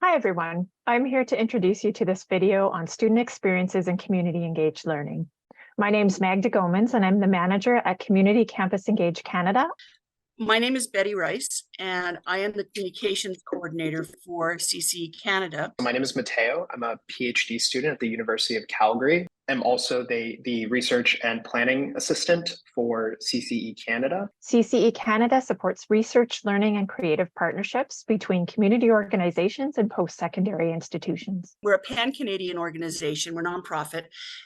Hi, everyone. I'm here to introduce you to this video on student experiences and community engaged learning. My name is Magda Gomans, and I'm the manager at Community Campus Engage Canada. My name is Betty Rice, and I am the communications coordinator for CCE Canada. My name is Mateo. I'm a PhD student at the University of Calgary. I'm also the research and planning assistant for CCE Canada. CCE Canada supports research, learning, and creative partnerships between community organizations and post-secondary institutions. We're a pan-Canadian organization, we're nonprofit,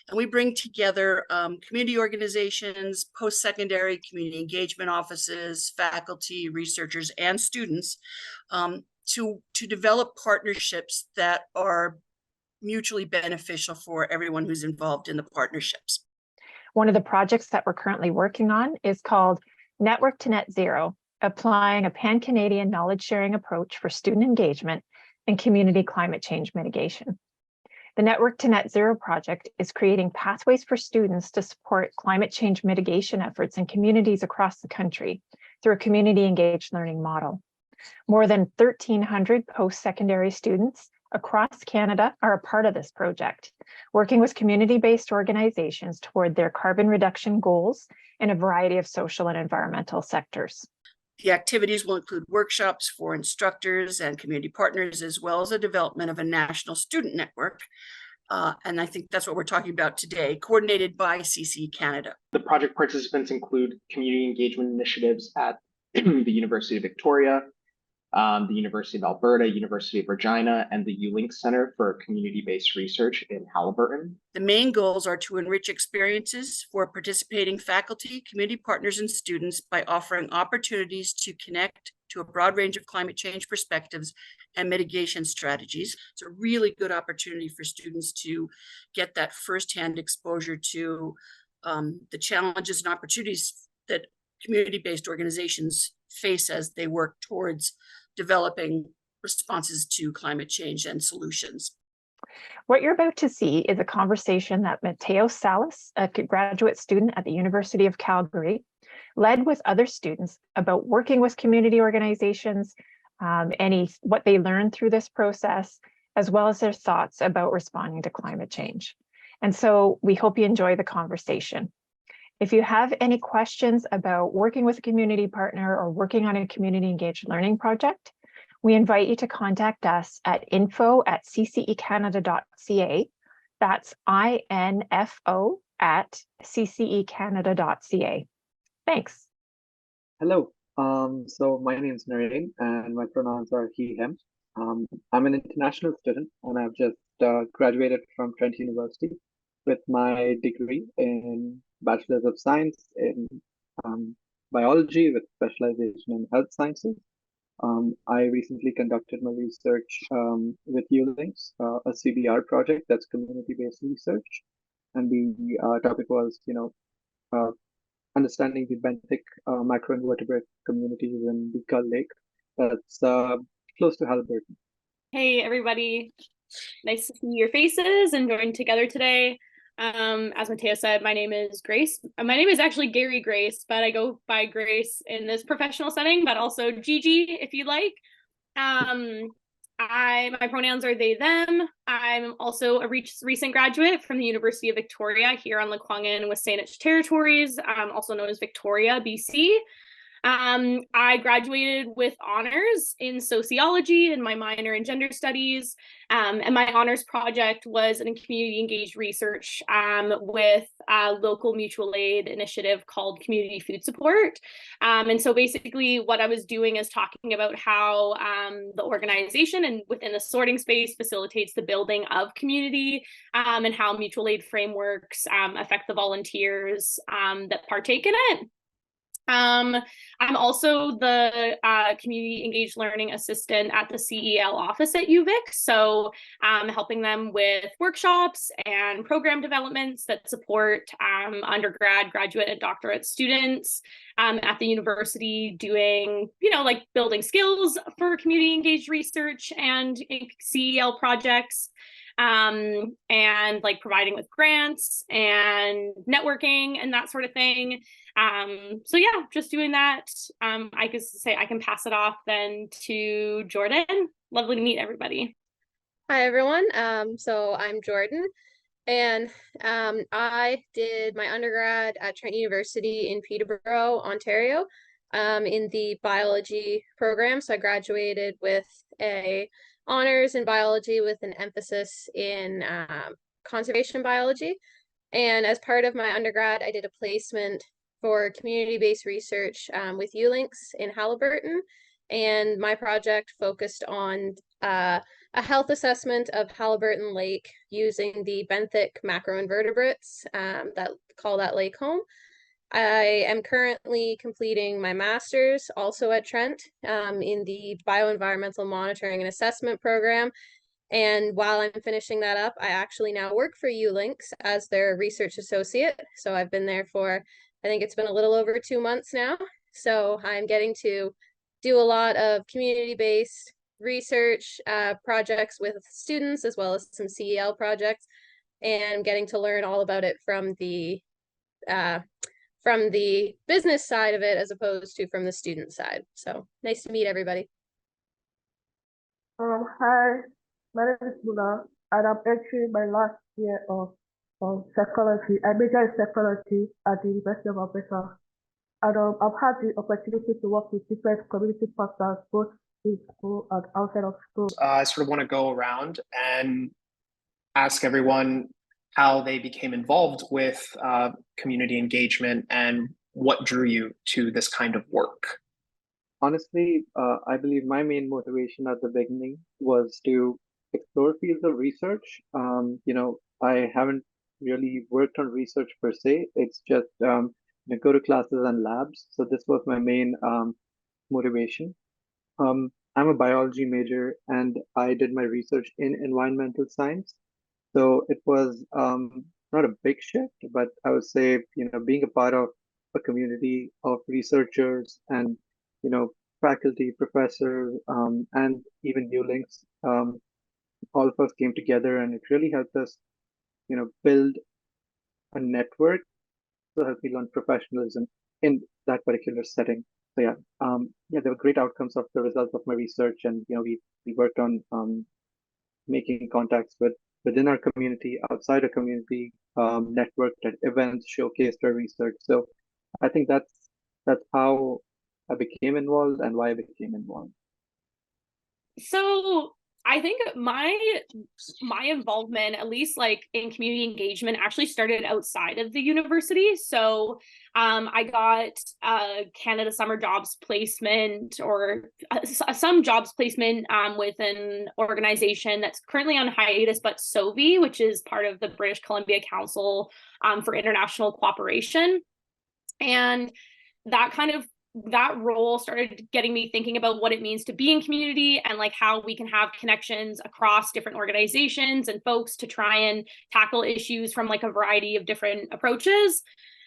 and we bring together community organizations, post-secondary, community engagement offices, faculty, researchers, and students to develop partnerships that are mutually beneficial for everyone who's involved in the partnerships. One of the projects that we're currently working on is called Network to Net Zero, applying a pan-Canadian knowledge sharing approach for student engagement and community climate change mitigation. The Network to Net Zero project is creating pathways for students to support climate change mitigation efforts in communities across the country through a community engaged learning model. More than 1,300 post-secondary students across Canada are a part of this project, working with community-based organizations toward their carbon reduction goals in a variety of social and environmental sectors. The activities will include workshops for instructors and community partners, as well as the development of a national student network. And I think that's what we're talking about today, coordinated by CCE Canada. The project participants include community engagement initiatives at the University of Victoria, the University of Alberta, University of Regina, and the ULink Center for Community-Based Research in Haliburton. The main goals are to enrich experiences for participating faculty, community partners, and students by offering opportunities to connect to a broad range of climate change perspectives and mitigation strategies. It's a really good opportunity for students to get that firsthand exposure to the challenges and opportunities that community-based organizations face as they work towards developing responses to climate change and solutions. What you're about to see is a conversation that Mateo Salas, a graduate student at the University of Calgary, led with other students about working with community organizations, what they learned through this process, as well as their thoughts about responding to climate change. And so we hope you enjoy the conversation. If you have any questions about working with a community partner or working on a community engaged learning project, we invite you to contact us at info@ccecanada.ca. That's info@ccecanada.ca. Thanks. Hello. So my name is Naren and my pronouns are he, him. I'm an international student and I've just graduated from Trent University with my degree in Bachelor's of Science in biology with specialization in health sciences. I recently conducted my research with ULinks, a CBR project that's community-based research. And the topic was, understanding the benthic microinvertebrate communities in the Gull Lake that's close to Haliburton. Hey, everybody. Nice to see your faces and join together today. As Mateo said, my name is Grace. My name is actually Gary Grace, but I go by Grace in this professional setting, but also Gigi if you like. My pronouns are they, them. I'm also a recent graduate from the University of Victoria here on Lekwungen and Wasanich territories, also known as Victoria, BC. I graduated with honors in sociology and my minor in gender studies. And my honors project was in community engaged research with a local mutual aid initiative called Community Food Support. And so basically what I was doing is talking about how the organization and within the sorting space facilitates the building of community and how mutual aid frameworks affect the volunteers that partake in it. I'm also the community engaged learning assistant at the CEL office at UVic. So helping them with workshops and program developments that support undergrad, graduate, and doctorate students at the university doing, like building skills for community engaged research and CEL projects. And like providing with grants and networking and that sort of thing. So yeah, just doing that. I guess to say I can pass it off then to Jordan. Lovely to meet everybody. Hi everyone. So I'm Jordan, and I did my undergrad at Trent University in Peterborough, Ontario, in the biology program. So I graduated with a honors in biology with an emphasis in conservation biology. And as part of my undergrad, I did a placement for community-based research with ULinks in Halliburton, and my project focused on a health assessment of Halliburton Lake using the benthic macroinvertebrates that call that lake home. I am currently completing my master's also at Trent in the bioenvironmental monitoring and assessment program. And while I'm finishing that up, I actually now work for ULinks as their research associate. So I've been there for, I think it's been a little over 2 months now. So I'm getting to do a lot of community-based research projects with students, as well as some CEL projects, and getting to learn all about it from the business side of it as opposed to from the student side. So nice to meet everybody. Hi, my name is Muna, and I'm entering my last year of psychology. I major in psychology at the University of Alberta. And I've had the opportunity to work with different community partners, both in school and outside of school. I sort of want to go around and ask everyone how they became involved with community engagement and what drew you to this kind of work. Honestly, I believe my main motivation at the beginning was to explore fields of research. I haven't really worked on research per se. It's just go to classes and labs. So this was my main motivation. I'm a biology major, and I did my research in environmental science. So it was not a big shift, but I would say, being a part of a community of researchers and, faculty, professors, and even ULinks, all of us came together, and it really helped us, build a network to help me learn professionalism in that particular setting. So there were great outcomes of the results of my research, and we worked on making contacts within our community, outside our community, networked at events, showcased our research. So I think that's how I became involved and why I became involved. So I think my involvement, at least like in community engagement, actually started outside of the university. So I got a Canada Summer Jobs placement, or some jobs placement with an organization that's currently on hiatus, but SOVI, which is part of the British Columbia Council for International Cooperation. And that role started getting me thinking about what it means to be in community, and like how we can have connections across different organizations and folks to try and tackle issues from like a variety of different approaches.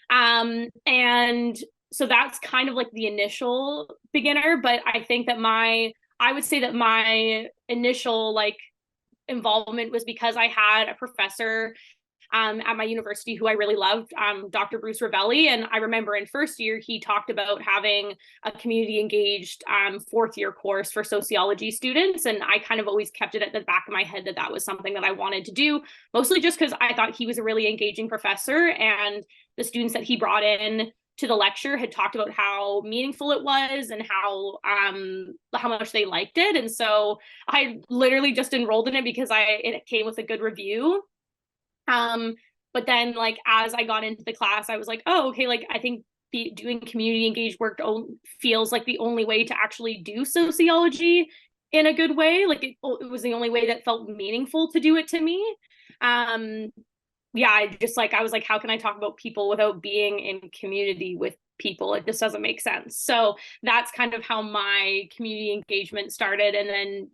And so that's kind of like the initial beginner, but I think that I would say that my initial like involvement was because I had a professor at my university who I really loved, Dr. Bruce Ravelli. And I remember in first year, he talked about having a community engaged fourth year course for sociology students. And I kind of always kept it at the back of my head that was something that I wanted to do, mostly just because I thought he was a really engaging professor, and the students that he brought in to the lecture had talked about how meaningful it was and how much they liked it. And so I literally just enrolled in it because it came with a good review. But then like, as I got into the class, I was like, oh, okay, like I think doing community engaged work feels like the only way to actually do sociology in a good way. Like it was the only way that felt meaningful to do it to me. I was like, how can I talk about people without being in community with people? It just doesn't make sense. So that's kind of how my community engagement started. And then,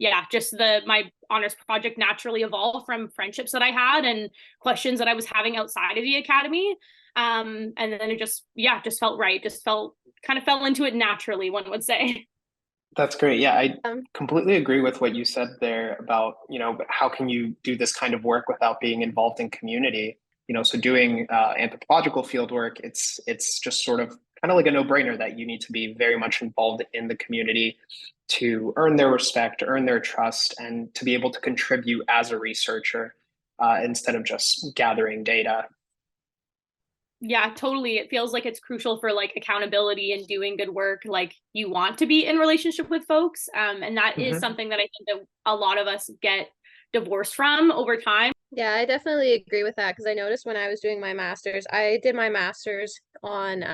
my honors project naturally evolved from friendships that I had and questions that I was having outside of the academy. And then it just felt right. Kind of fell into it naturally, one would say. That's great. Yeah, I completely agree with what you said there about, how can you do this kind of work without being involved in community? So doing anthropological field work, it's just sort of kind of like a no-brainer that you need to be very much involved in the community to earn their respect, earn their trust, and to be able to contribute as a researcher instead of just gathering data. Yeah, totally. It feels like it's crucial for like accountability and doing good work. Like you want to be in relationship with folks. And that is something that I think that a lot of us get divorced from over time. Yeah, I definitely agree with that because I noticed when I was doing my master's, I did my master's on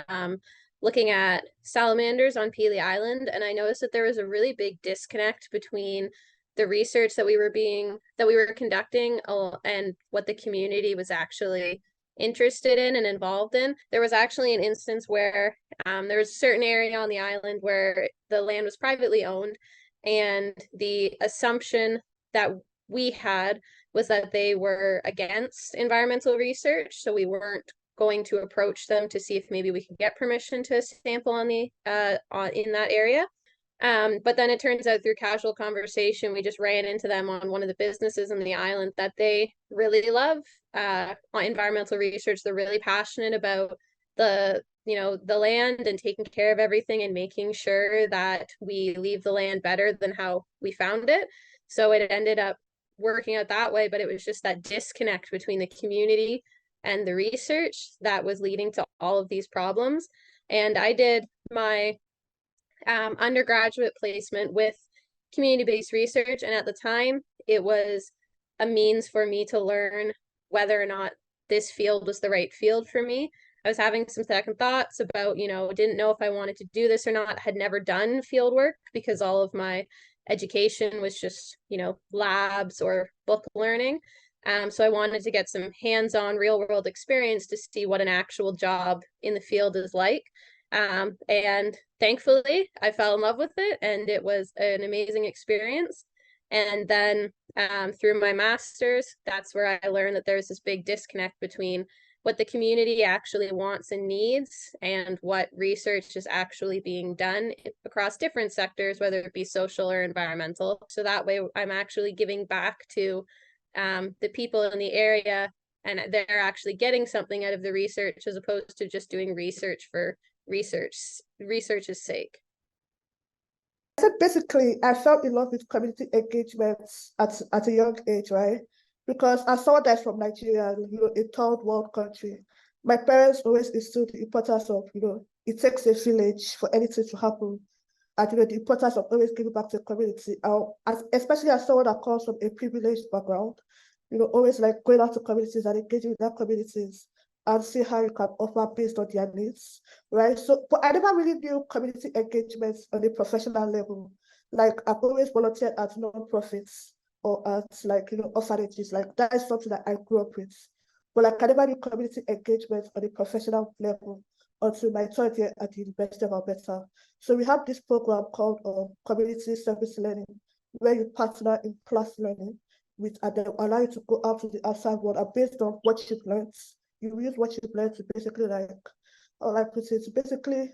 looking at salamanders on Pelee Island, and I noticed that there was a really big disconnect between the research that we were conducting and what the community was actually interested in and involved in. There was actually an instance where there was a certain area on the island where the land was privately owned, and the assumption that we had was that they were against environmental research, so we weren't going to approach them to see if maybe we could get permission to sample on the in that area. But then it turns out through casual conversation, we just ran into them on one of the businesses on the island that they really love environmental research. They're really passionate about the land and taking care of everything and making sure that we leave the land better than how we found it. So it ended up working out that way, but it was just that disconnect between the community and the research that was leading to all of these problems. And I did my undergraduate placement with community-based research, and at the time it was a means for me to learn whether or not this field was the right field for me. I was having some second thoughts about, didn't know if I wanted to do this or not, had never done field work because all of my education was just, labs or book learning. So I wanted to get some hands-on real world experience to see what an actual job in the field is like. And thankfully I fell in love with it, and it was an amazing experience. And then through my master's, that's where I learned that there's this big disconnect between what the community actually wants and needs and what research is actually being done across different sectors, whether it be social or environmental. So that way I'm actually giving back to the people in the area, and they're actually getting something out of the research as opposed to just doing research for research's sake. So basically, I fell in love with community engagements at a young age, right? Because as someone that's from Nigeria, a third world country, my parents always instilled the importance of, it takes a village for anything to happen. And, the importance of always giving back to the community, especially as someone that comes from a privileged background, always like going out to communities and engaging with their communities and see how you can offer based on their needs, right? So, but I never really knew community engagements on a professional level. Like I've always volunteered at non-profits or at orphanages. Like that is something that I grew up with. But like I never knew community engagement on a professional level until my third year at the University of Alberta. So we have this program called Community Service Learning, where you partner in class learning with, and then allow you to go out to the outside world, and based on what you've learned, you use what you've learned to basically to basically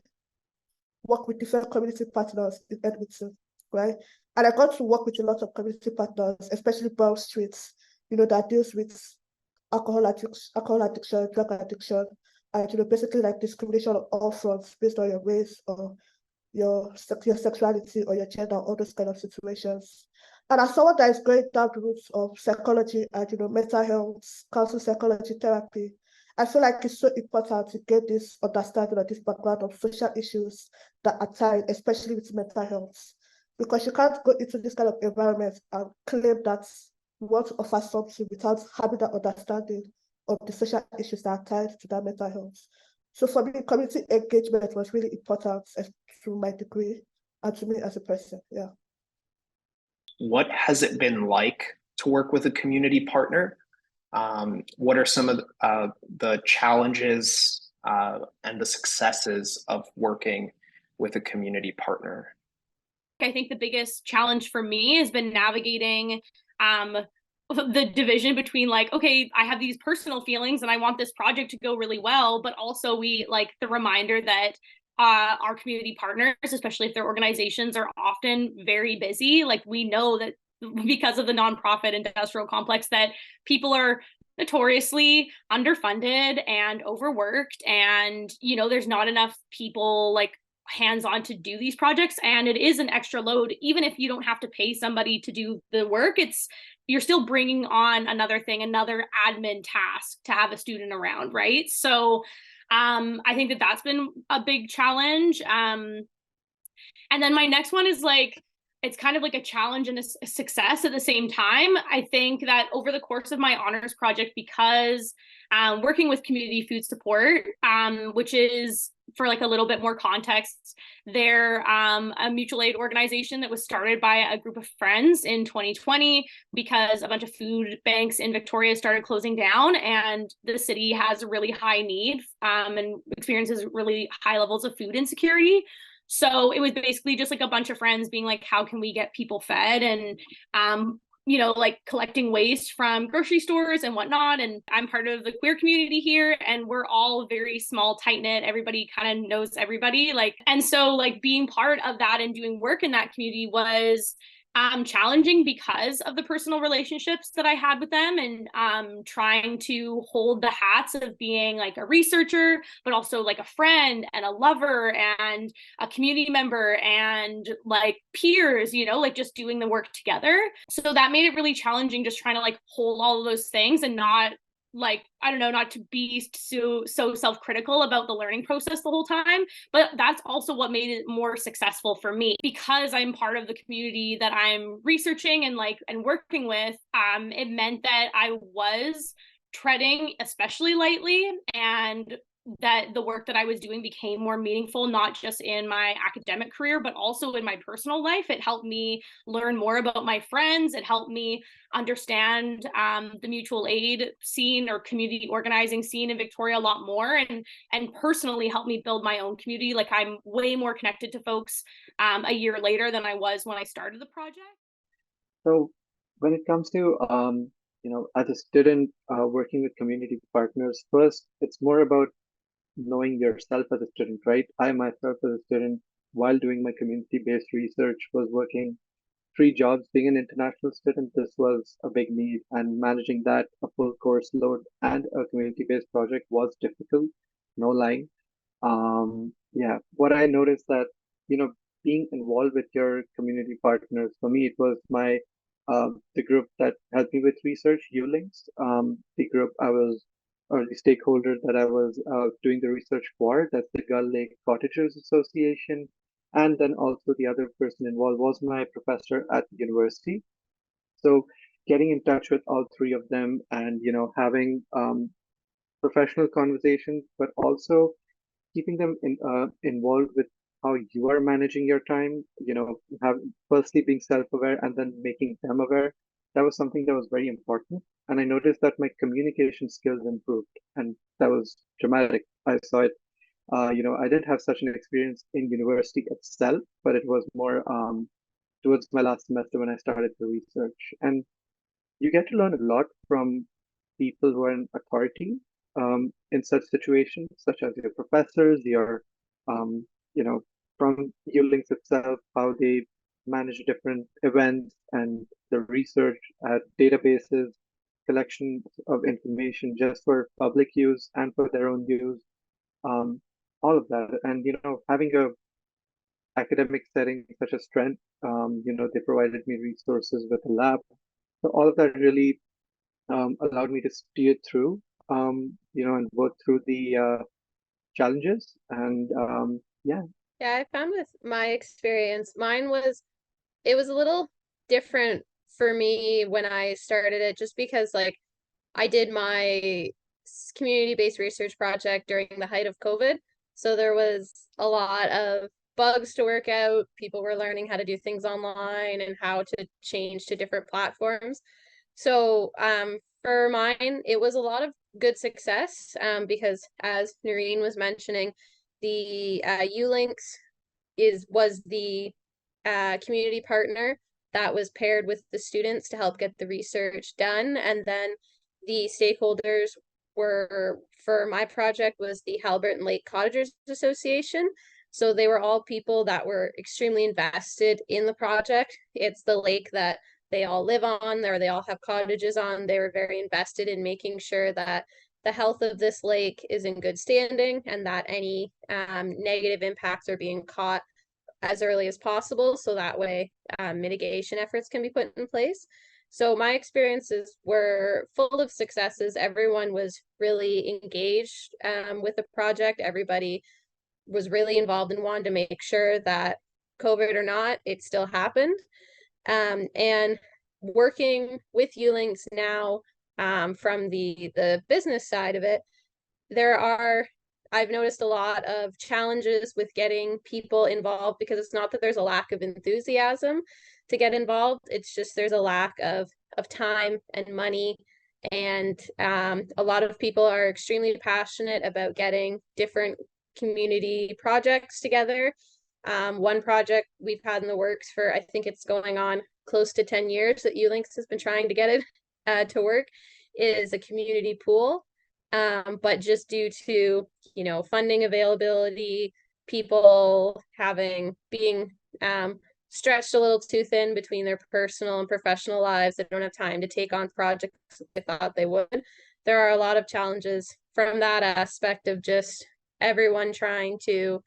work with different community partners in Edmonton, right? And I got to work with a lot of community partners, especially Brown Streets, that deals with alcohol addiction, drug addiction, and basically like discrimination on all fronts based on your race or your sexuality or your gender, all those kind of situations. And as someone that is going down the routes of psychology and mental health, counseling psychology therapy, I feel like it's so important to get this understanding or this background of social issues that are tied, especially with mental health. Because you can't go into this kind of environment and claim that you want to offer something without having that understanding of the social issues that are tied to that mental health. So for me, community engagement was really important to my degree and to me as a person, yeah. What has it been like to work with a community partner? What are some of the challenges and the successes of working with a community partner? I think the biggest challenge for me has been navigating the division between like, okay, I have these personal feelings and I want this project to go really well, but also we like the reminder that our community partners, especially if their organizations are often very busy, like we know that because of the nonprofit industrial complex that people are notoriously underfunded and overworked, and there's not enough people like hands-on to do these projects, and it is an extra load. Even if you don't have to pay somebody to do the work, you're still bringing on another thing, another admin task to have a student around, right? So I think that that's been a big challenge. And then my next one is like, it's kind of like a challenge and a success at the same time. I think that over the course of my honors project, because working with community food support, which is, for like a little bit more context, they're a mutual aid organization that was started by a group of friends in 2020 because a bunch of food banks in Victoria started closing down, and the city has a really high need and experiences really high levels of food insecurity. So it was basically just like a bunch of friends being like, how can we get people fed? And like collecting waste from grocery stores and whatnot. And I'm part of the queer community here, and we're all very small, tight knit. Everybody kind of knows everybody. And so being part of that and doing work in that community was challenging because of the personal relationships that I had with them, and trying to hold the hats of being like a researcher, but also like a friend and a lover and a community member and like peers, just doing the work together. So that made it really challenging, just trying to like hold all of those things and not not to be so self-critical about the learning process the whole time. But that's also what made it more successful for me, because I'm part of the community that I'm researching and working with. It meant that I was treading especially lightly, and that the work that I was doing became more meaningful, not just in my academic career, but also in my personal life. It helped me learn more about my friends. It helped me understand the mutual aid scene or community organizing scene in Victoria a lot more, and personally helped me build my own community. Like, I'm way more connected to folks a year later than I was when I started the project. So when it comes to as a student working with community partners, first it's more about knowing yourself as a student, right? I myself as a student, while doing my community-based research, was working 3 jobs. Being an international student, this was a big need, and managing that, a full course load and a community-based project, was difficult, no lying. Yeah, what I noticed that, being involved with your community partners, for me, it was the group that helped me with research, ULinks, the group I was, or the stakeholder that I was doing the research for, that's the Gull Lake Cottagers Association. And then also the other person involved was my professor at the university. So getting in touch with all 3 of them and, having professional conversations, but also keeping them involved with how you are managing your time, firstly being self-aware and then making them aware. That was something that was very important. And I noticed that my communication skills improved, and that was dramatic. I saw it. I didn't have such an experience in university itself, but it was more towards my last semester when I started the research. And you get to learn a lot from people who are in authority in such situations, such as your professors, um, from ULinks itself, how they manage different events and the research at databases, collection of information just for public use and for their own use, all of that. And, having a academic setting such as Trent, they provided me resources with a lab. So all of that really allowed me to steer through, and work through the challenges. And yeah. Yeah, I found with my experience, it was a little different for me when I started it, just because I did my community-based research project during the height of COVID. So there was a lot of bugs to work out. People were learning how to do things online and how to change to different platforms. So for mine, it was a lot of good success because, as Noreen was mentioning, the ULinks was the community partner that was paired with the students to help get the research done. And then the stakeholders for my project, was the Halberton Lake Cottagers Association. So they were all people that were extremely invested in the project. It's the lake that they all live on, or they all have cottages on. They were very invested in making sure that the health of this lake is in good standing and that any negative impacts are being caught as early as possible, so that way mitigation efforts can be put in place. So my experiences were full of successes. Everyone was really engaged with the project. Everybody was really involved and wanted to make sure that COVID or not, it still happened. And working with ULinks now from the business side of it, I've noticed a lot of challenges with getting people involved, because it's not that there's a lack of enthusiasm to get involved. It's just there's a lack of time and money. And a lot of people are extremely passionate about getting different community projects together. One project we've had in the works for, I think it's going on close to 10 years that ULinks has been trying to get it to work, is a community pool. But just due to, funding availability, people being stretched a little too thin between their personal and professional lives, they don't have time to take on projects they thought they would. There are a lot of challenges from that aspect of just everyone trying to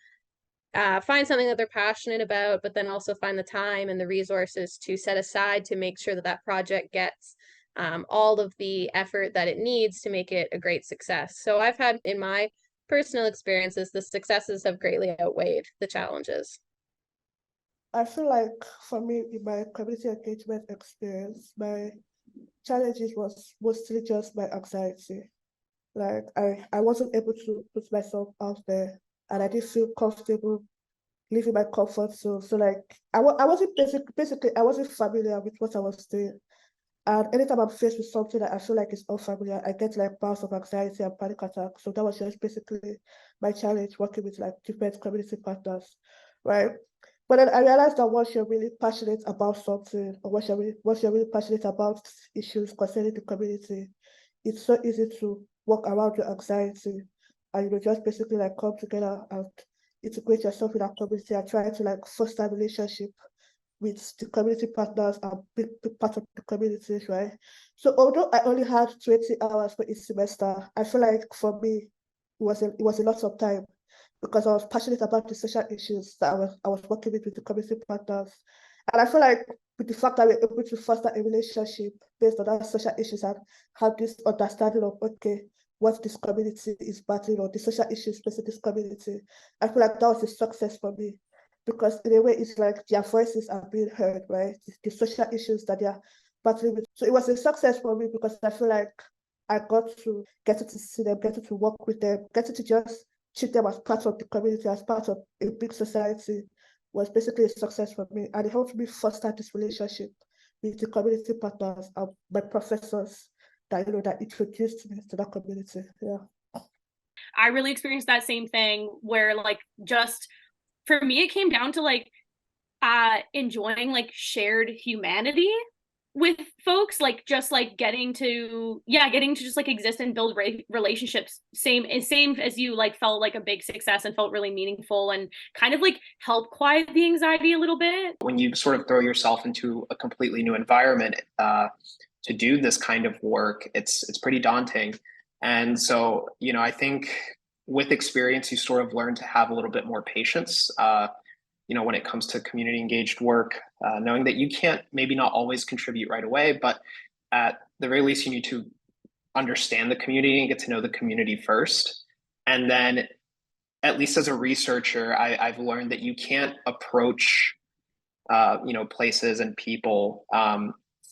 find something that they're passionate about, but then also find the time and the resources to set aside to make sure that that project gets all of the effort that it needs to make it a great success. So I've had, in my personal experiences, the successes have greatly outweighed the challenges. I feel like for me, in my community engagement experience, my challenges was mostly just my anxiety. Like I wasn't able to put myself out there, and I didn't feel comfortable leaving my comfort zone. So like I wasn't basically I wasn't familiar with what I was doing. And anytime I'm faced with something that I feel like is unfamiliar, I get like bouts of anxiety and panic attacks. So that was just basically my challenge, working with like different community partners, right? But then I realized that once you're really passionate about something, or once you're really passionate about issues concerning the community, it's so easy to work around your anxiety, and just basically like come together and integrate yourself in our community and try to like foster a relationship with the community partners and be part of the communities, right? So although I only had 20 hours for each semester, I feel like for me, it was a lot of time, because I was passionate about the social issues that I was working with the community partners. And I feel like with the fact that we're able to foster a relationship based on our social issues and have this understanding of, okay, what this community is battling, or the social issues facing this community, I feel like that was a success for me. Because in a way, it's like their voices are being heard, right? The social issues that they are battling with. So it was a success for me, because I feel like I got to get to see them, get to work with them, get to just treat them as part of the community, as part of a big society, was basically a success for me. And it helped me foster this relationship with the community partners and my professors that that introduced me to that community. Yeah. I really experienced that same thing where just for me, it came down to enjoying shared humanity with folks, just getting to just exist and build relationships, same as you, felt like a big success and felt really meaningful, and kind of help quiet the anxiety a little bit. When you sort of throw yourself into a completely new environment to do this kind of work, it's pretty daunting. And so, I think with experience, you sort of learn to have a little bit more patience, when it comes to community engaged work, knowing that you can't maybe not always contribute right away, but at the very least, you need to understand the community and get to know the community first. And then, at least as a researcher, I've learned that you can't approach, places and people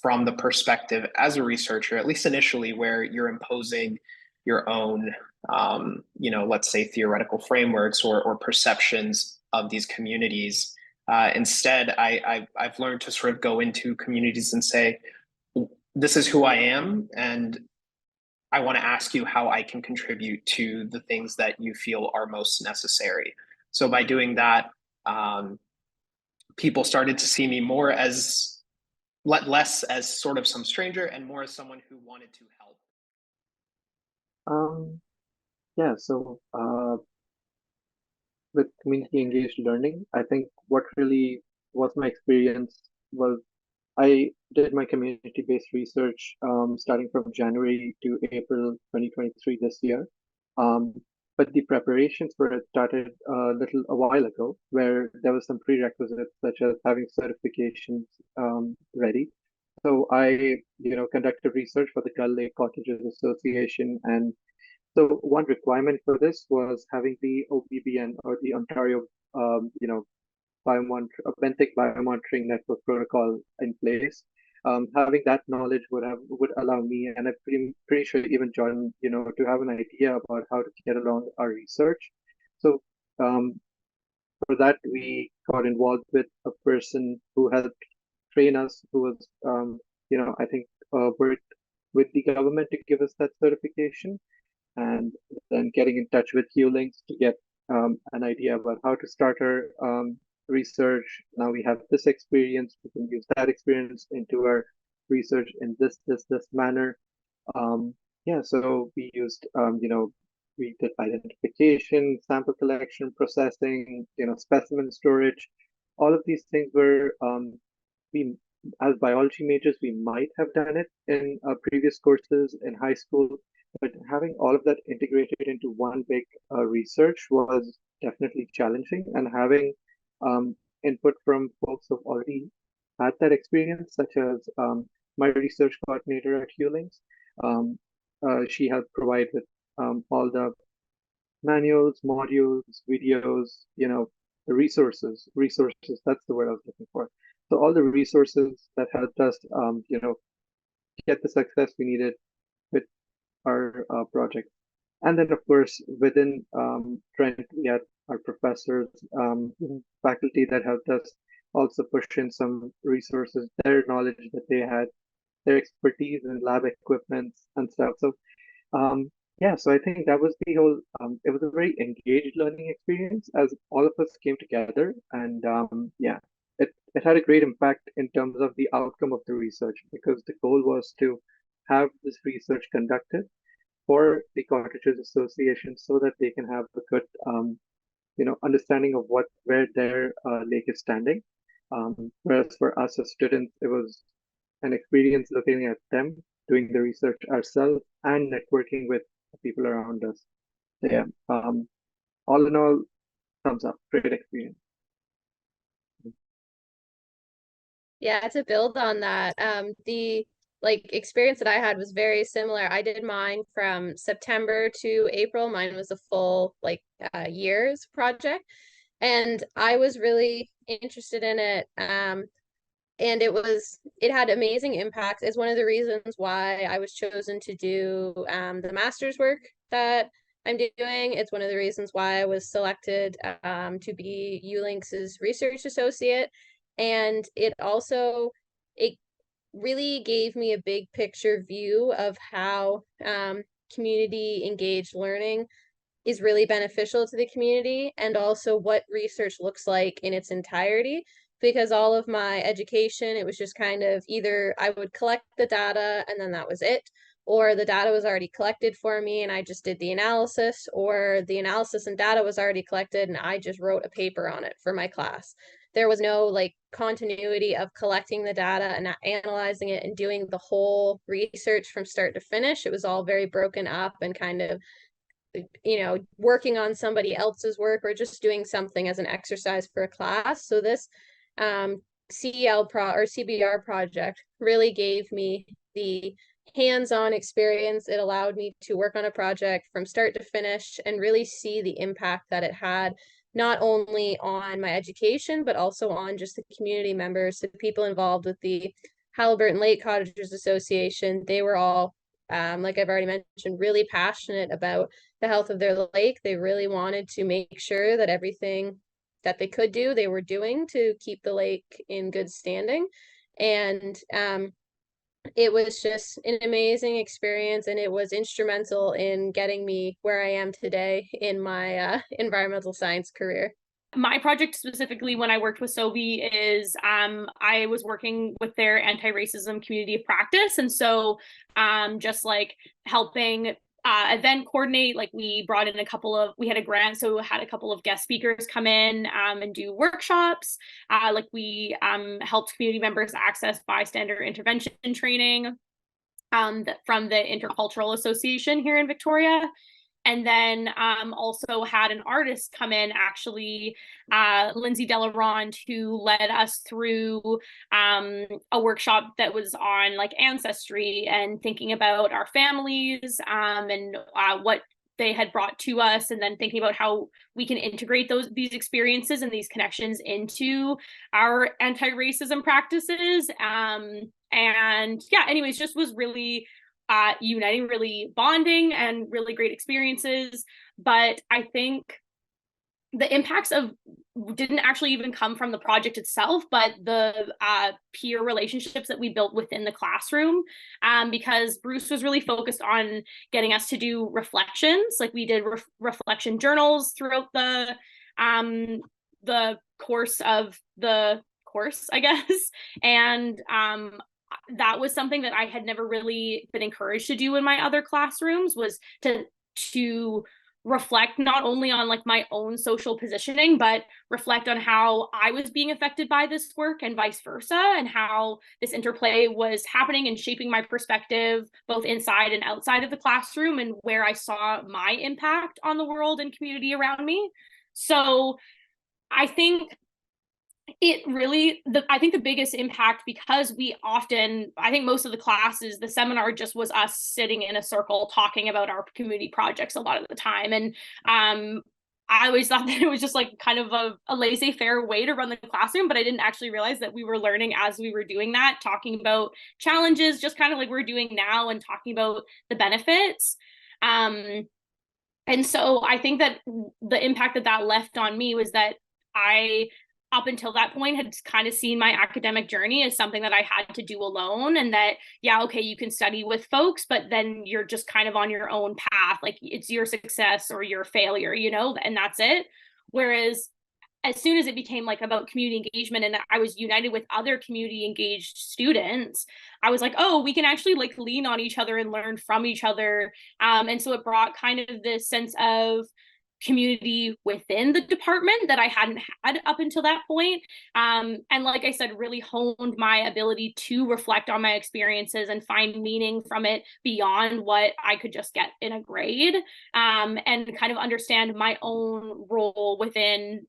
from the perspective as a researcher, at least initially, where you're imposing your own, let's say theoretical frameworks or perceptions of these communities. Instead, I've learned to sort of go into communities and say, this is who I am, and I want to ask you how I can contribute to the things that you feel are most necessary. So by doing that, people started to see me more as less as sort of some stranger and more as someone who wanted to help. Yeah, so with community engaged learning, I think what really was my experience was I did my community-based research starting from January to April 2023 this year. But the preparations for it started a while ago, where there was some prerequisites such as having certifications ready. So I, conducted research for the Gull Lake Cottages Association, and so one requirement for this was having the OBBN, or the Ontario, benthic biomonitoring network protocol in place. Having that knowledge would allow me, and I'm pretty sure even John, to have an idea about how to get along our research. So for that, we got involved with a person who helped train us, who was, I think, worked with the government to give us that certification, and then getting in touch with ULinks to get an idea about how to start our research. Now we have this experience, we can use that experience into our research in this manner. So we used, we did identification, sample collection, processing, specimen storage. All of these things were, we, as biology majors, we might have done it in previous courses in high school, but having all of that integrated into one big research was definitely challenging, and having input from folks who've already had that experience, such as my research coordinator at ULinks. She helped provide with all the manuals, modules, videos, the resources, that's the word I was looking for. So all the resources that helped us, get the success we needed with our project. And then, of course, within Trent, we had our professors, faculty that helped us also push in some resources, their knowledge that they had, their expertise in lab equipment and stuff. So, so I think that was the whole, it was a very engaged learning experience as all of us came together. And it had a great impact in terms of the outcome of the research, because the goal was to have this research conducted for the Cottages Association so that they can have a good, understanding of where their lake is standing. Whereas for us as students, it was an experience looking at them, doing the research ourselves, and networking with the people around us. So yeah, all in all, thumbs up, great experience. Yeah, to build on that, the experience that I had was very similar. I did mine from September to April. Mine was a full year's project, and I was really interested in it. And it had amazing impact. It's one of the reasons why I was chosen to do the master's work that I'm doing. It's one of the reasons why I was selected to be ULinks's research associate. And it really gave me a big picture view of how community engaged learning is really beneficial to the community, and also what research looks like in its entirety. Because all of my education, it was just kind of either I would collect the data and then that was it, or the data was already collected for me and I just did the analysis, or the analysis and data was already collected and I just wrote a paper on it for my class. There was no continuity of collecting the data and analyzing it and doing the whole research from start to finish. It was all very broken up and kind of, working on somebody else's work or just doing something as an exercise for a class. So this CBR project really gave me the hands-on experience. It allowed me to work on a project from start to finish and really see the impact that it had, not only on my education, but also on just the community members, the people involved with the Halliburton Lake Cottages Association. They were all, like I've already mentioned, really passionate about the health of their lake. They really wanted to make sure that everything that they could do, they were doing to keep the lake in good standing. And it was just an amazing experience, and it was instrumental in getting me where I am today in my environmental science career. My project specifically, when I worked with SOBI, is I was working with their anti-racism community of practice. And so just helping event coordinate. Like we brought in we had a grant, so we had a couple of guest speakers come in and do workshops. Like we helped community members access bystander intervention training from the Intercultural Association here in Victoria. And then also had an artist come in, actually, Lindsay Delarond, who led us through a workshop that was on like ancestry and thinking about our families and what they had brought to us, and then thinking about how we can integrate these experiences and these connections into our anti-racism practices. And yeah, anyways, just was really uniting, really bonding, and really great experiences. But I think the impacts didn't actually even come from the project itself, but the peer relationships that we built within the classroom, because Bruce was really focused on getting us to do reflections. Like we did reflection journals throughout the course of the course, I guess. And that was something that I had never really been encouraged to do in my other classrooms, was to reflect not only on like my own social positioning, but reflect on how I was being affected by this work and vice versa, and how this interplay was happening and shaping my perspective both inside and outside of the classroom, and where I saw my impact on the world and community around me. So I think I think the biggest impact, because I think most of the classes, the seminar just was us sitting in a circle talking about our community projects a lot of the time. And I always thought that it was just like kind of a laissez-faire way to run the classroom, but I didn't actually realize that we were learning as we were doing that, talking about challenges, just kind of like we're doing now, and talking about the benefits. And so I think that the impact that left on me was that I, up until that point, had kind of seen my academic journey as something that I had to do alone, and that, yeah, okay, you can study with folks, but then you're just kind of on your own path. Like it's your success or your failure, and that's it. Whereas as soon as it became like about community engagement, and I was united with other community engaged students, I was like, oh, we can actually like lean on each other and learn from each other. And so it brought kind of this sense of community within the department that I hadn't had up until that point. And like I said, really honed my ability to reflect on my experiences and find meaning from it beyond what I could just get in a grade, and kind of understand my own role within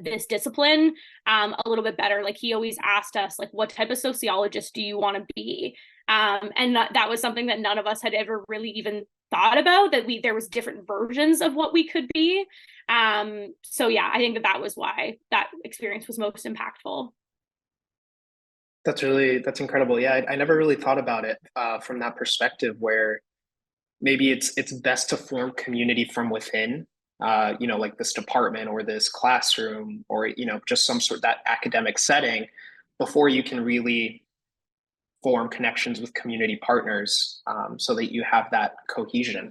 this discipline a little bit better. Like he always asked us, like, what type of sociologist do you want to be? And that was something that none of us had ever really even thought about, that there was different versions of what we could be. So yeah, I think that was why that experience was most impactful. That's incredible. Yeah, I never really thought about it from that perspective, where maybe it's best to form community from within, like this department or this classroom, or just some sort of that academic setting, before you can really form connections with community partners, so that you have that cohesion.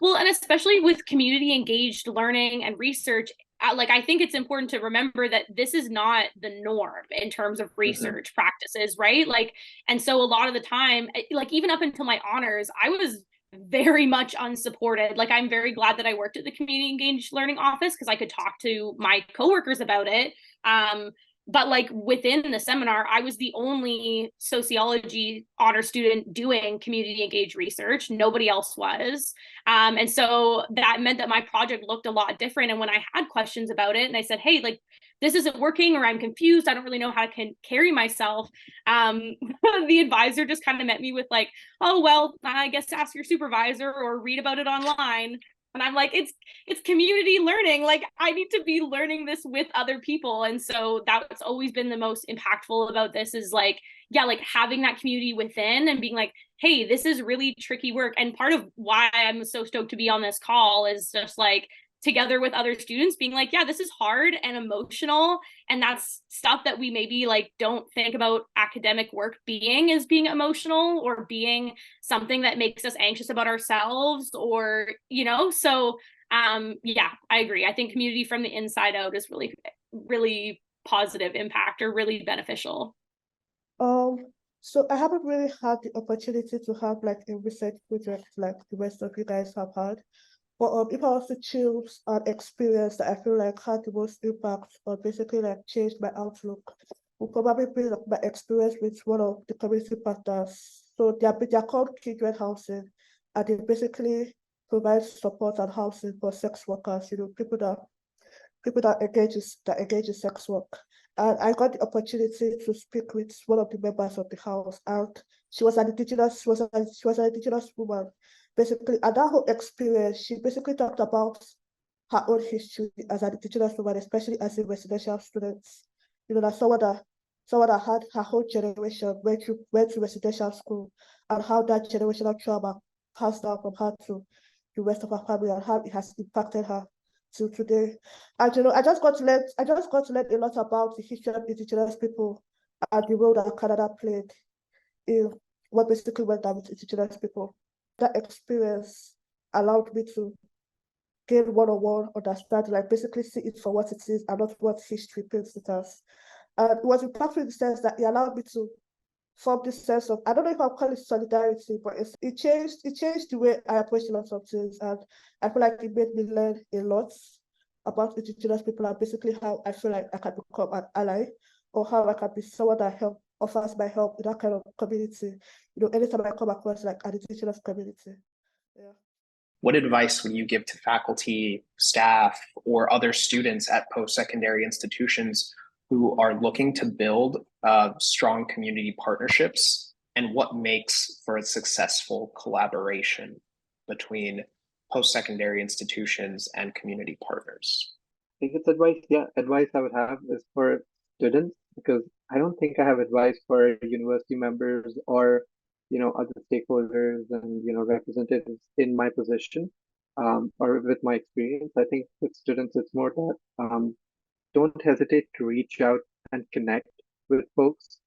Well, and especially with community engaged learning and research, like I think it's important to remember that this is not the norm in terms of research practices, right? Like, and so a lot of the time, like even up until my honors, I was very much unsupported. Like I'm very glad that I worked at the community engaged learning office, because I could talk to my coworkers about it. But like within the seminar, I was the only sociology honor student doing community engaged research. Nobody else was. And so that meant that my project looked a lot different. And when I had questions about it and I said, hey, like, this isn't working, or I'm confused, I don't really know how to carry myself, the advisor just kind of met me with like, oh, well, I guess ask your supervisor or read about it online. And I'm like, it's community learning. Like I need to be learning this with other people. And so that's always been the most impactful about this, is like, yeah, like having that community within and being like, hey, this is really tricky work. And part of why I'm so stoked to be on this call is just like, together with other students, being like, yeah, this is hard and emotional, and that's stuff that we maybe like don't think about academic work being emotional, or being something that makes us anxious about ourselves, or so yeah, I agree. I think community from the inside out is really, really positive impact, or really beneficial. So I haven't really had the opportunity to have like a research project like the rest of you guys have had. But if I was to choose an experience that I feel like had the most impact or basically like changed my outlook, would probably be like my experience with one of the community partners. So they're called Kindred Housing, and they basically provide support and housing for sex workers, people that engage in sex work. And I got the opportunity to speak with one of the members of the house, and she was an indigenous woman, basically. And that whole experience, she basically talked about her own history as an indigenous woman, especially as a residential student. That someone that had her whole generation went to residential school, and how that generational trauma passed down from her to the rest of her family, and how it has impacted her to today. And I just got to learn a lot about the history of indigenous people and the role that Canada played in what basically went down with indigenous people. That experience allowed me to gain one-on-one understanding, like basically see it for what it is and not what history paints it as. And it was impactful in the sense that it allowed me to form this sense of, I don't know if I'll call it solidarity, but it changed the way I approach a lot of things. And I feel like it made me learn a lot about indigenous people and basically how I feel like I can become an ally, or how I can be someone that offers my help in that kind of community. Anytime I come across like an indigenous community. Yeah. What advice would you give to faculty, staff, or other students at post-secondary institutions who are looking to build strong community partnerships, and what makes for a successful collaboration between post-secondary institutions and community partners? I think it's advice. Yeah, advice I would have is for students, because I don't think I have advice for university members or other stakeholders and representatives in my position or with my experience. I think with students, it's more that don't hesitate to reach out and connect with folks.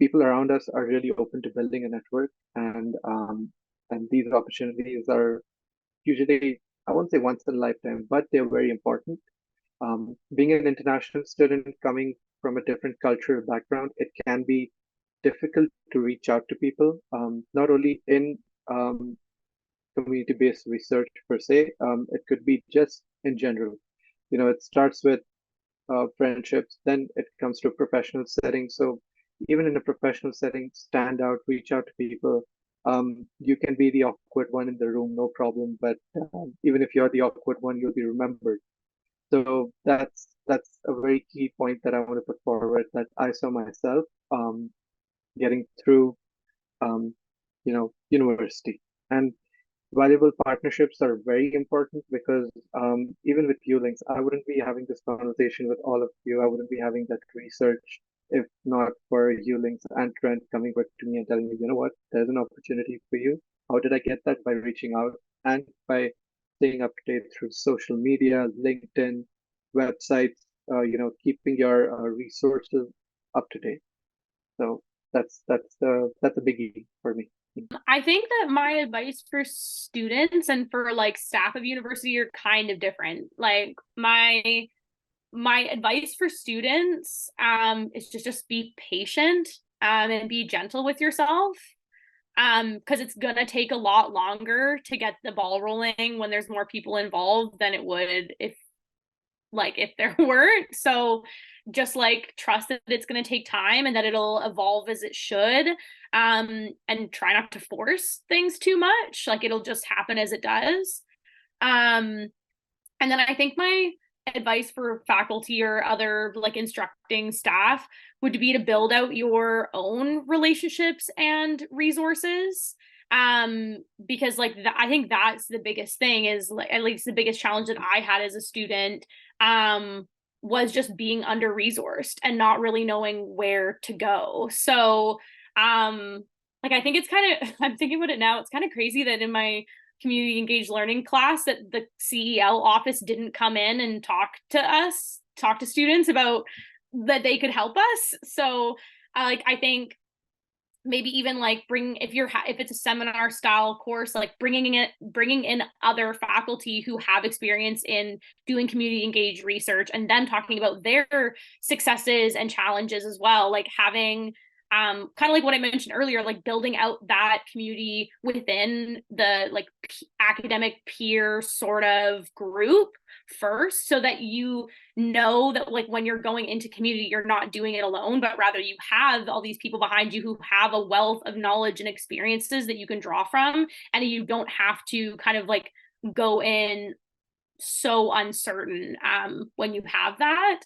People around us are really open to building a network, and these opportunities are usually, I won't say once in a lifetime, but they're very important. Being an international student coming from a different cultural background, it can be difficult to reach out to people, not only in community-based research per se, it could be just in general. It starts with friendships, then it comes to a professional setting. So even in a professional setting, stand out, reach out to people. You can be the awkward one in the room, no problem. But even if you're the awkward one, you'll be remembered. So that's a very key point that I want to put forward, that I saw myself getting through, university. And valuable partnerships are very important, because even with ULinks, I wouldn't be having this conversation with all of you. I wouldn't be having that research if not for ULinks and Trent coming back to me and telling me, you know what, there's an opportunity for you. How did I get that? By reaching out and by staying up to date through social media, LinkedIn, websites, keeping your resources up to date. So that's a biggie for me. I think that my advice for students and for like staff of university are kind of different. Like my advice for students is to just be patient and be gentle with yourself, because it's gonna take a lot longer to get the ball rolling when there's more people involved than it would if there weren't. So just like trust that it's going to take time and that it'll evolve as it should, and try not to force things too much. Like it'll just happen as it does. And then I think my advice for faculty or other like instructing staff would be to build out your own relationships and resources, because like I think that's the biggest thing, is like at least the biggest challenge that I had as a student was just being under resourced and not really knowing where to go. So like I think it's kind of, I'm thinking about it now, it's kind of crazy that in my community engaged learning class that the CEL office didn't come in and talk to students about that they could help us. So I think maybe even like if it's a seminar style course, like bringing in other faculty who have experience in doing community engaged research, and then talking about their successes and challenges as well, like having kind of like what I mentioned earlier, like building out that community within the like academic peer sort of group first, so that you know that like when you're going into community, you're not doing it alone, but rather you have all these people behind you who have a wealth of knowledge and experiences that you can draw from, and you don't have to kind of like go in so uncertain when you have that.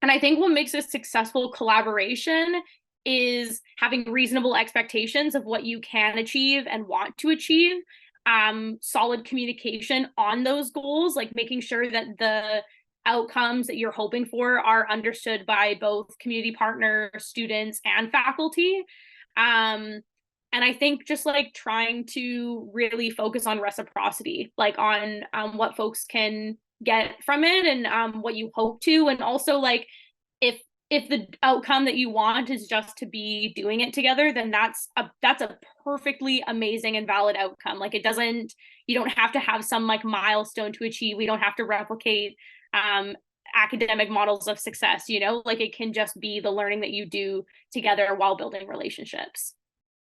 And I think what makes a successful collaboration is having reasonable expectations of what you can achieve and want to achieve, solid communication on those goals, like making sure that the outcomes that you're hoping for are understood by both community partners, students, and faculty. And I think just like trying to really focus on reciprocity, like on what folks can get from it, and what you hope to, and also like if the outcome that you want is just to be doing it together, then that's a perfectly amazing and valid outcome. Like you don't have to have some like milestone to achieve. We don't have to replicate academic models of success, like it can just be the learning that you do together while building relationships.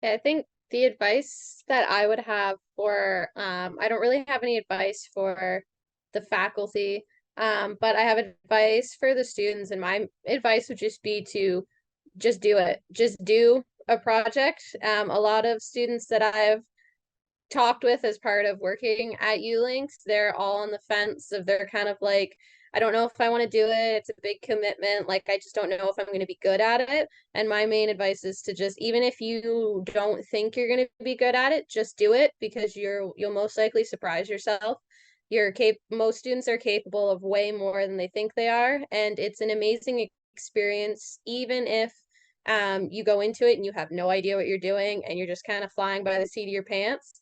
Yeah, I think the advice that I would have for I don't really have any advice for the faculty, but I have advice for the students, and my advice would just be to just do it. Just do a project. A lot of students that I've talked with as part of working at ULinks, they're all on the fence of, they're kind of like, I don't know if I want to do it. It's a big commitment. Like, I just don't know if I'm going to be good at it. And my main advice is to just, even if you don't think you're going to be good at it, just do it, because you'll most likely surprise yourself. Most students are capable of way more than they think they are, and it's an amazing experience, even if you go into it and you have no idea what you're doing and you're just kind of flying by the seat of your pants.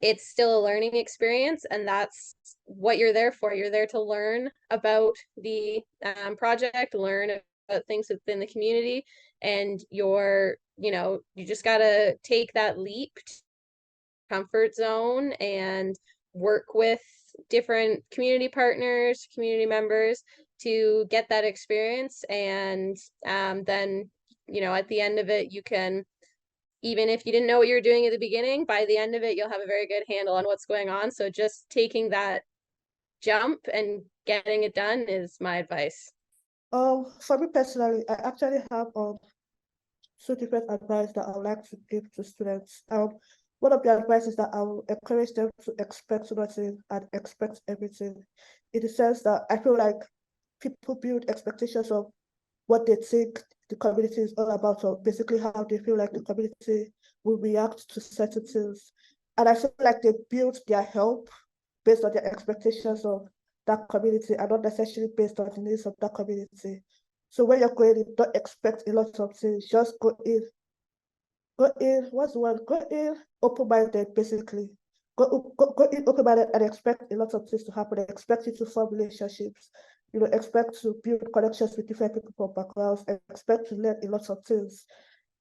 It's still a learning experience, and that's what you're there for. You're there to learn about the project, learn about things within the community, and you just got to take that leap to comfort zone and work with different community partners, community members, to get that experience. And then, at the end of it, you can, even if you didn't know what you were doing at the beginning, by the end of it, you'll have a very good handle on what's going on. So just taking that jump and getting it done is my advice. For me personally, I actually have two different advice that I would like to give to students. One of the advice is that I will encourage them to expect nothing and expect everything, in the sense that I feel like people build expectations of what they think the community is all about, or basically how they feel like the community will react to certain things. And I feel like they build their help based on their expectations of that community, and not necessarily based on the needs of that community. So when you're going in, don't expect a lot of things. Just go in, what's the word? Go in open-minded, basically. Go in open-minded and expect a lot of things to happen. Expect you to form relationships. Expect to build connections with different people from backgrounds, and expect to learn a lot of things.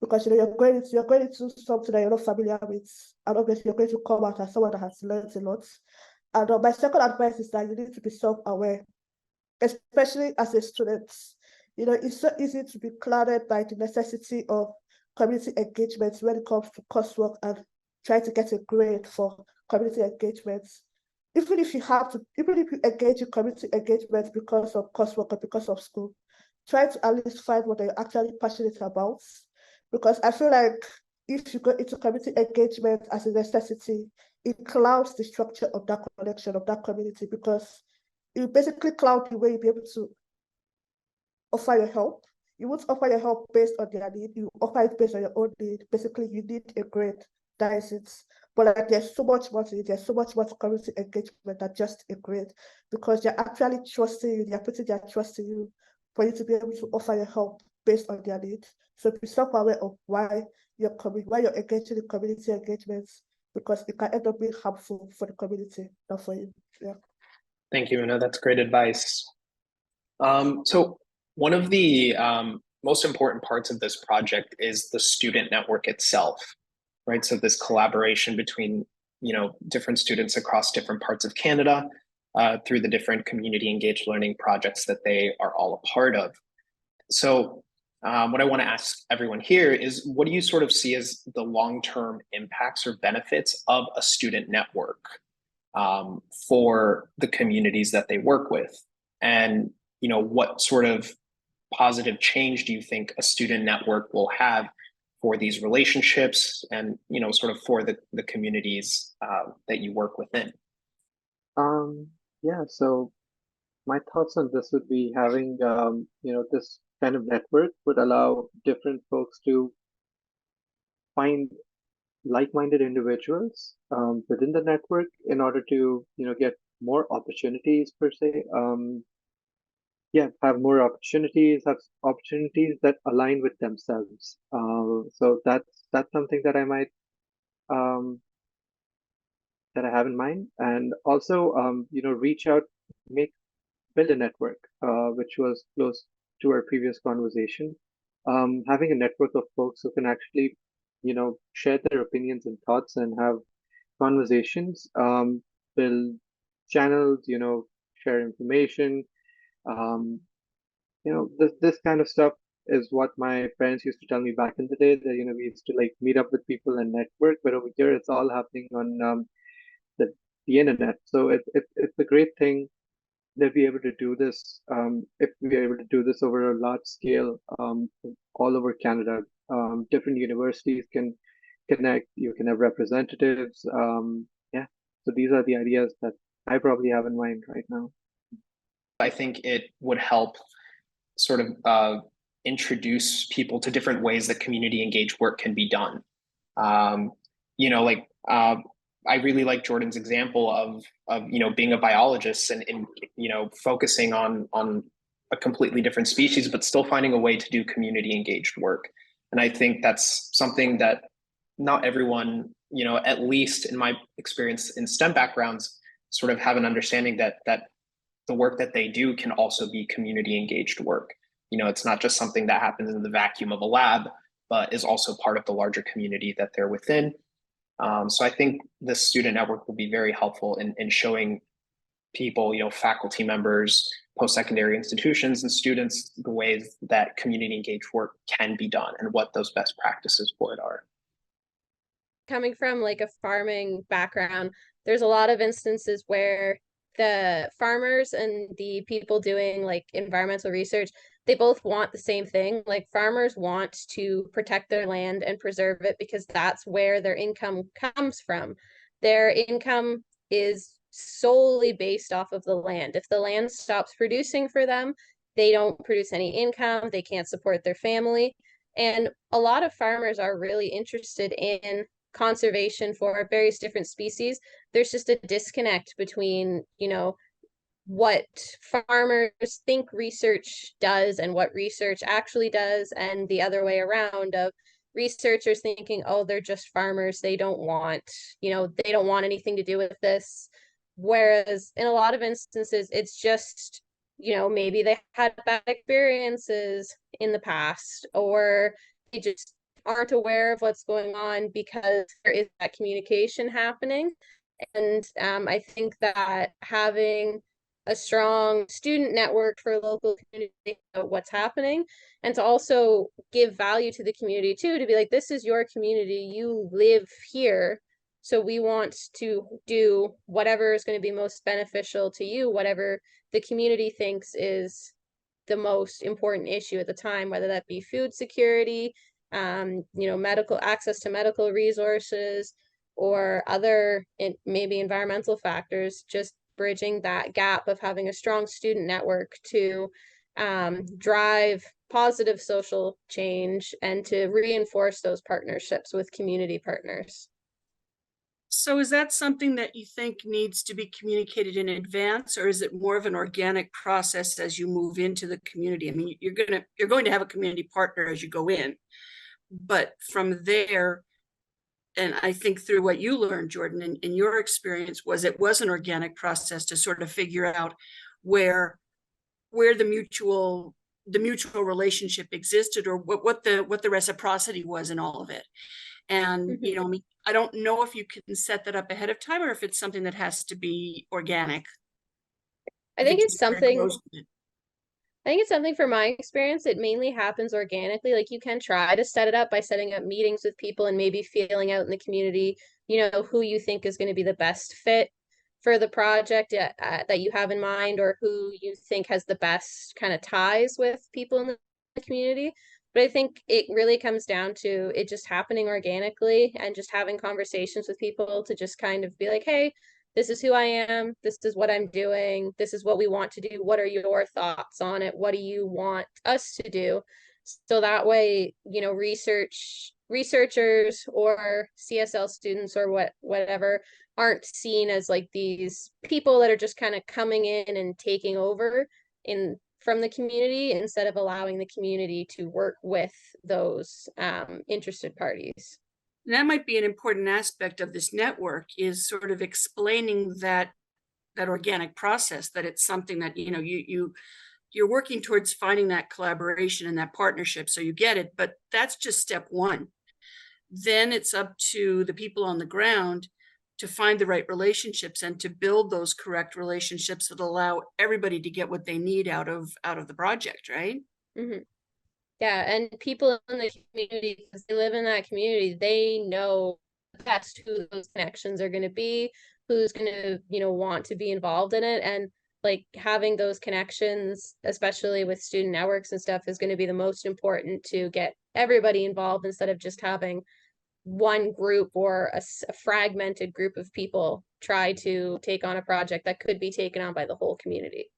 Because you're going into something that you're not familiar with, and obviously you're going to come out as someone that has learned a lot. And my second advice is that you need to be self-aware, especially as a student. It's so easy to be clouded by the necessity of community engagement when it comes to coursework and trying to get a grade for community engagements. Even if you engage in community engagement because of coursework or because of school, try to at least find what you're actually passionate about. Because I feel like if you go into community engagement as a necessity, it clouds the structure of that connection, of that community, because it basically clouds the way you'll be able to offer your help. You won't offer your help based on their need, you offer it based on your own need. Basically, you need a grade, that is it. But like, there's so much more to it, there's so much more to community engagement than just a grade, because they're actually trusting you, they're putting their trust in you for you to be able to offer your help based on their needs. So be self-aware of why you're engaging in community engagements, because it can end up being harmful for the community, not for you. Yeah. Thank you, Una. That's great advice. So one of the most important parts of this project is the student network itself, right? So this collaboration between, different students across different parts of Canada through the different community engaged learning projects that they are all a part of. So what I want to ask everyone here is, what do you sort of see as the long-term impacts or benefits of a student network for the communities that they work with? And, what sort of positive change do you think a student network will have for these relationships and, sort of for the communities that you work within? Yeah, so my thoughts on this would be having, this kind of network would allow different folks to find like-minded individuals within the network in order to, get more opportunities per se. Have more opportunities, have opportunities that align with themselves. So that's something that I might that I have in mind, and also reach out, build a network, which was close to our previous conversation. Having a network of folks who can actually, share their opinions and thoughts and have conversations, build channels, share information. Um, this kind of stuff is what my parents used to tell me back in the day, that, we used to like meet up with people and network, but over here it's all happening on the, the internet. So it's a great thing that we're able to do this, if we're able to do this over a large scale, all over Canada. Different universities can connect, you can have representatives. So these are the ideas that I probably have in mind right now. I think it would help sort of introduce people to different ways that community engaged work can be done. I really like Jordan's example of being a biologist and focusing on a completely different species, but still finding a way to do community engaged work. And I think that's something that not everyone, at least in my experience in STEM backgrounds, sort of have an understanding that the work that they do can also be community engaged work. It's not just something that happens in the vacuum of a lab, but is also part of the larger community that they're within. So I think this student network will be very helpful in showing people, faculty members, post-secondary institutions and students, the ways that community engaged work can be done and what those best practices for it are. Coming from like a farming background, there's a lot of instances where the farmers and the people doing like environmental research, they both want the same thing. Like farmers want to protect their land and preserve it because that's where their income comes from. Their income is solely based off of the land. If the land stops producing for them, they don't produce any income, they can't support their family. And a lot of farmers are really interested in conservation for various different species. There's just a disconnect between, what farmers think research does and what research actually does, and the other way around of researchers thinking, oh, they're just farmers, they don't want anything to do with this. Whereas in a lot of instances, it's just, maybe they had bad experiences in the past, or they just aren't aware of what's going on because there is that communication happening. And I think that having a strong student network for local community about what's happening, and to also give value to the community too, to be like, this is your community, you live here, so we want to do whatever is going to be most beneficial to you, whatever the community thinks is the most important issue at the time, whether that be food security, medical access to medical resources, or other maybe environmental factors. Just bridging that gap of having a strong student network to drive positive social change and to reinforce those partnerships with community partners. So is that something that you think needs to be communicated in advance, or is it more of an organic process as you move into the community? I mean, you're going to have a community partner as you go in, but from there, and I think through what you learned, Jordan, in your experience, it was an organic process to sort of figure out where the mutual the mutual relationship existed, or what the reciprocity was in all of it. And, you know, I don't know if you can set that up ahead of time or if it's something that has to be organic. I think it's something from my experience, it mainly happens organically. Like you can try to set it up by setting up meetings with people and maybe feeling out in the community, you know, who you think is going to be the best fit for the project that you have in mind, or who you think has the best kind of ties with people in the community. But I think it really comes down to it just happening organically and just having conversations with people to just kind of be like, hey, this is who I am, this is what I'm doing, this is what we want to do, what are your thoughts on it, what do you want us to do? So that way, you know, researchers or CSL students or whatever aren't seen as like these people that are just kind of coming in and taking over from the community, instead of allowing the community to work with those interested parties. And that might be an important aspect of this network, is sort of explaining that organic process, that it's something that, you know, you're working towards finding that collaboration and that partnership. So you get it, but that's just step one. Then it's up to the people on the ground to find the right relationships and to build those correct relationships that allow everybody to get what they need out of the project, right? Yeah, and people in the community, because they live in that community, they know best who those connections are going to be, who's going to, you know, want to be involved in it. And like having those connections, especially with student networks and stuff, is going to be the most important to get everybody involved, instead of just having one group or a fragmented group of people try to take on a project that could be taken on by the whole community.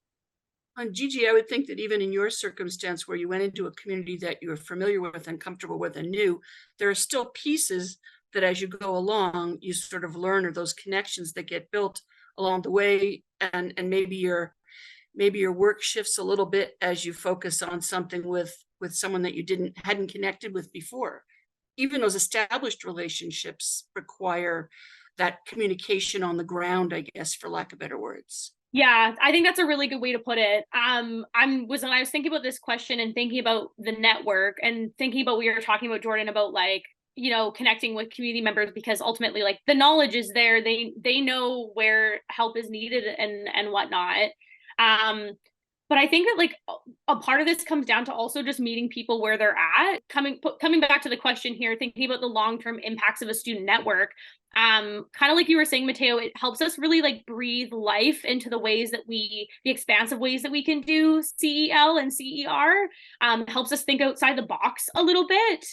And Gigi, I would think that even in your circumstance where you went into a community that you were familiar with and comfortable with and knew, there are still pieces that as you go along, you sort of learn, or those connections that get built along the way. And maybe your work shifts a little bit as you focus on something with someone that you hadn't connected with before. Even those established relationships require that communication on the ground, I guess, for lack of better words. Yeah, I think that's a really good way to put it. When I was thinking about this question and thinking about the network and thinking about what we were talking about, Jordan, about like, you know, connecting with community members, because ultimately like the knowledge is there. They know where help is needed and whatnot. But I think that like a part of this comes down to also just meeting people where they're at. Coming back to the question here, thinking about the long-term impacts of a student network. Kind of like you were saying, Mateo, it helps us really like breathe life into the ways that the expansive ways that we can do CEL and CER. Helps us think outside the box a little bit.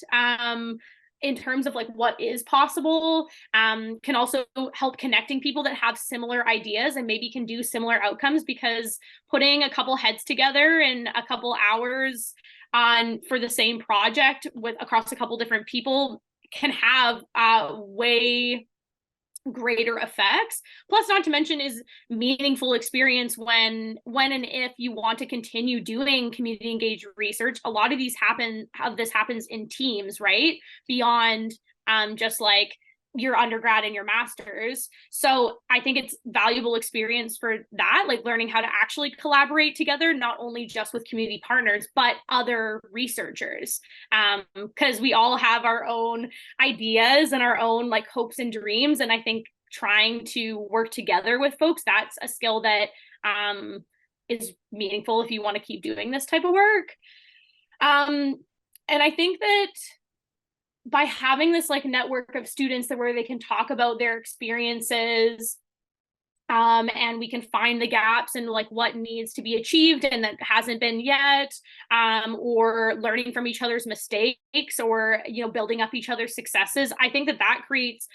In terms of like what is possible, can also help connecting people that have similar ideas and maybe can do similar outcomes, because putting a couple heads together in a couple hours for the same project across a couple different people can have way greater effects. Plus, not to mention, is meaningful experience when and if you want to continue doing community engaged research. A lot of this happens in teams, right? Beyond just like your undergrad and your master's. So I think it's valuable experience for that, like learning how to actually collaborate together, not only just with community partners, but other researchers. Because we all have our own ideas and our own like hopes and dreams. And I think trying to work together with folks, that's a skill that is meaningful if you want to keep doing this type of work. And I think that by having this like network of students where they can talk about their experiences, and we can find the gaps and like what needs to be achieved and that hasn't been yet, or learning from each other's mistakes, or, you know, building up each other's successes. I think that creates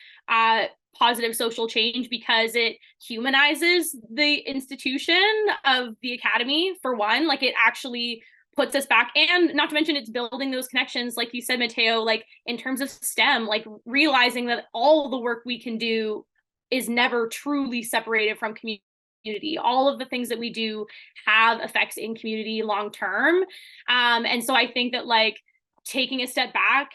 positive social change, because it humanizes the institution of the academy, for one. Like it actually puts us back, and not to mention it's building those connections, like you said, Mateo, like in terms of STEM, like realizing that all the work we can do is never truly separated from community. All of the things that we do have effects in community long term. And so I think that like taking a step back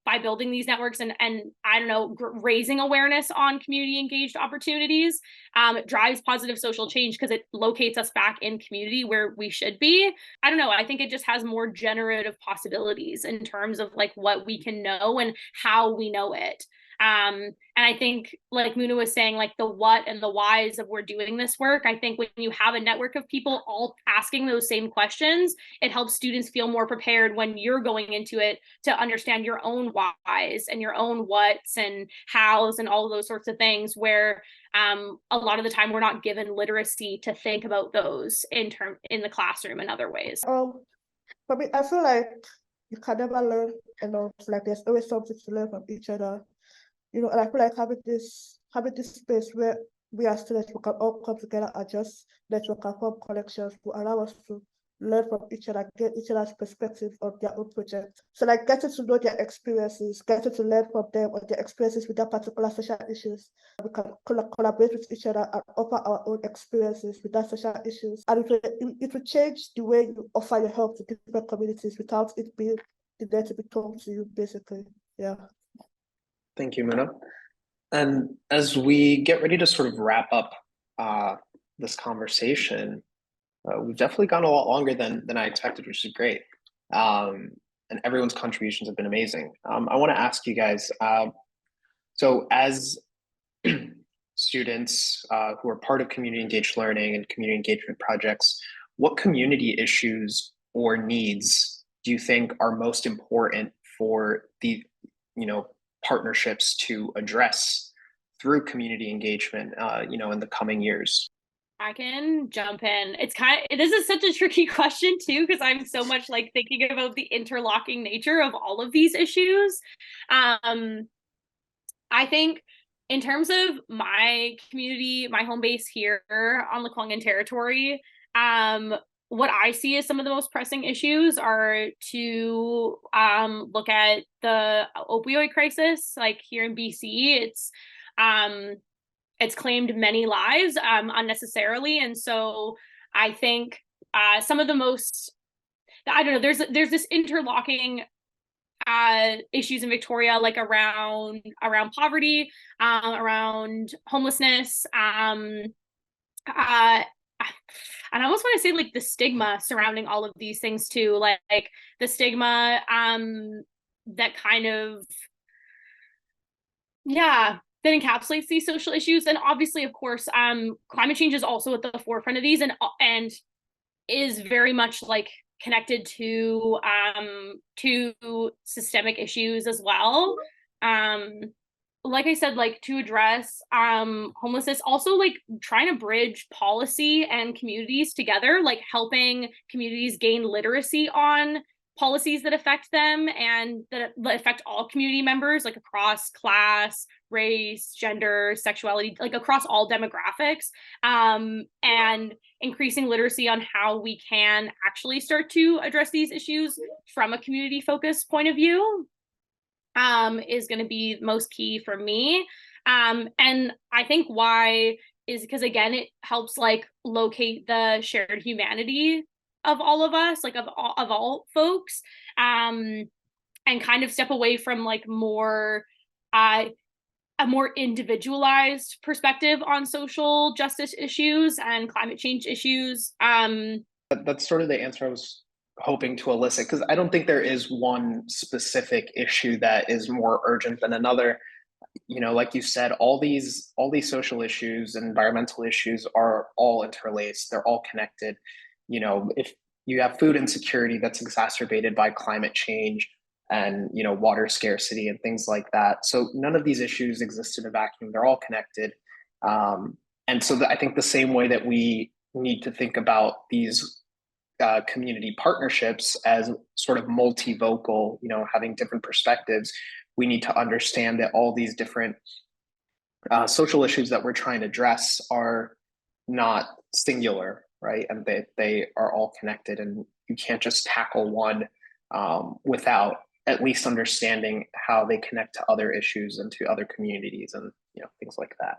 by building these networks and I don't know, raising awareness on community engaged opportunities, it drives positive social change because it locates us back in community where we should be. I don't know, I think it just has more generative possibilities in terms of like what we can know and how we know it. And I think, like Muna was saying, like the what and the whys of we're doing this work, I think when you have a network of people all asking those same questions, it helps students feel more prepared when you're going into it to understand your own whys and your own whats and hows and all of those sorts of things, where a lot of the time we're not given literacy to think about those in the classroom in other ways. For me, I feel like you can never learn enough. Like there's always something to learn from each other. You know, and I feel like having this space where we as students, we can all come together and just network and form connections will allow us to learn from each other, get each other's perspective on their own project. So like getting to know their experiences, getting to learn from them on their experiences with that particular social issues. We can collaborate with each other and offer our own experiences with that social issues. And it will change the way you offer your help to different communities without it being there to be told to you, basically. Yeah. Thank you, Muna. And as we get ready to sort of wrap up this conversation, we've definitely gone a lot longer than I expected, which is great. And everyone's contributions have been amazing. I want to ask you guys, so as students who are part of community engaged learning and community engagement projects, what community issues or needs do you think are most important for the, partnerships to address through community engagement, in the coming years? I can jump in. This is such a tricky question too, because I'm so much like thinking about the interlocking nature of all of these issues. I think in terms of my community, my home base here on Lekwungen territory, what I see as some of the most pressing issues are to look at the opioid crisis. Like here in BC, it's claimed many lives unnecessarily, and so I think some of the most, I don't know, there's this interlocking issues in Victoria, like around poverty, around homelessness, and I almost want to say like the stigma surrounding all of these things too, like the stigma that kind of, that encapsulates these social issues. And obviously, of course, climate change is also at the forefront of these and is very much like connected to systemic issues as well. Like I said, like to address homelessness, also like trying to bridge policy and communities together, like helping communities gain literacy on policies that affect them and that affect all community members, like across class, race, gender, sexuality, like across all demographics, and increasing literacy on how we can actually start to address these issues from a community focused point of view. Is going to be most key for me. And I think why is because, again, it helps like locate the shared humanity of all of us, like of all folks, and kind of step away from like more a more individualized perspective on social justice issues and climate change issues. That's sort of the answer I was hoping to elicit, because I don't think there is one specific issue that is more urgent than another. Like you said, all these social issues and environmental issues are all interlaced. They're all connected. If you have food insecurity that's exacerbated by climate change and water scarcity and things like that, so none of these issues exist in a vacuum. They're all connected. And so I think the same way that we need to think about these community partnerships as sort of multivocal, having different perspectives, we need to understand that all these different social issues that we're trying to address are not singular, right? And they are all connected, and you can't just tackle one without at least understanding how they connect to other issues and to other communities and things like that.